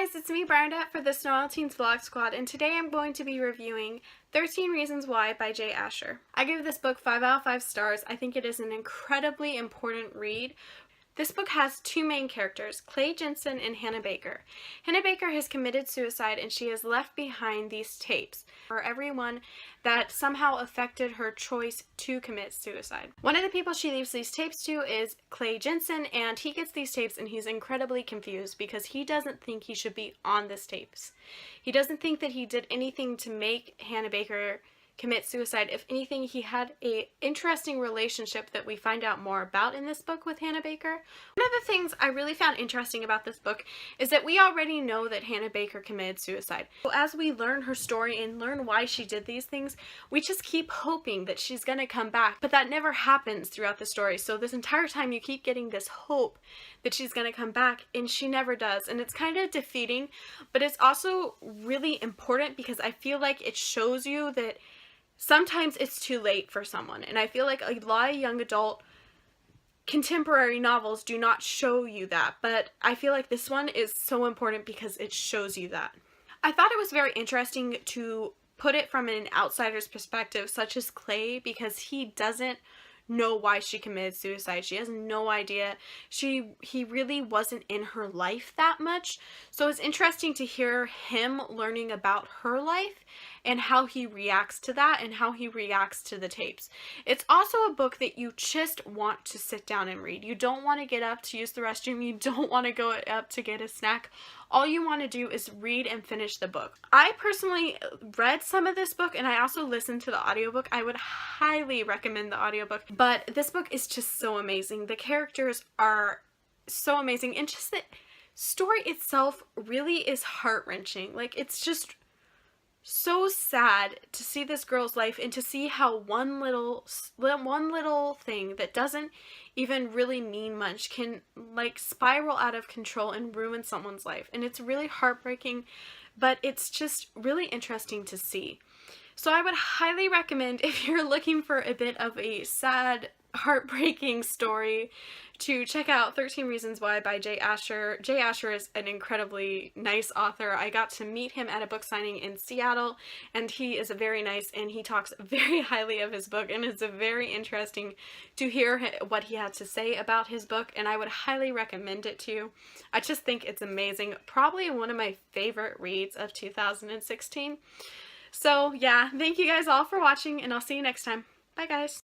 guys, it's me Bernadette for the Sno-Isle Teens Vlog Squad, and today I'm going to be reviewing 13 Reasons Why by J. Asher. I give this book 5 out of 5 stars. I think it is an incredibly important read. This book has two main characters, Clay Jensen and Hannah Baker. Hannah Baker has committed suicide and she has left behind these tapes for everyone that somehow affected her choice to commit suicide. One of the people she leaves these tapes to is Clay Jensen, and he gets these tapes and he's incredibly confused because he doesn't think he should be on these tapes. He doesn't think that he did anything to make Hannah Baker commit suicide. If anything, he had an interesting relationship that we find out more about in this book with Hannah Baker. One of the things I really found interesting about this book is that we already know that Hannah Baker committed suicide. So as we learn her story and learn why she did these things, we just keep hoping that she's gonna come back, but that never happens throughout the story. So this entire time you keep getting this hope that she's gonna come back, and she never does, and it's kind of defeating, but it's also really important because I feel like it shows you that sometimes it's too late for someone, and I feel like a lot of young adult contemporary novels do not show you that, but I feel like this one is so important because it shows you that. I thought it was very interesting to put it from an outsider's perspective, such as Clay, because he doesn't know why she committed suicide. She has no idea. He really wasn't in her life that much. So it's interesting to hear him learning about her life and how he reacts to that and how he reacts to the tapes. It's also a book that you just want to sit down and read. You don't want to get up to use the restroom. You don't want to go up to get a snack. All you want to do is read and finish the book. I personally read some of this book and I also listened to the audiobook. I would highly recommend the audiobook, but this book is just so amazing. The characters are so amazing, and just the story itself really is heart-wrenching. Like, it's just so sad to see this girl's life and to see how one little thing that doesn't even really mean much can like spiral out of control and ruin someone's life. And it's really heartbreaking, but it's just really interesting to see. So I would highly recommend, if you're looking for a bit of a sad, heartbreaking story, to check out 13 Reasons Why by J. Asher. J. Asher is an incredibly nice author. I got to meet him at a book signing in Seattle, and he is very nice, and he talks very highly of his book, and it's very interesting to hear what he had to say about his book, and I would highly recommend it to you. I just think it's amazing. Probably one of my favorite reads of 2016. So yeah, thank you guys all for watching, and I'll see you next time. Bye guys!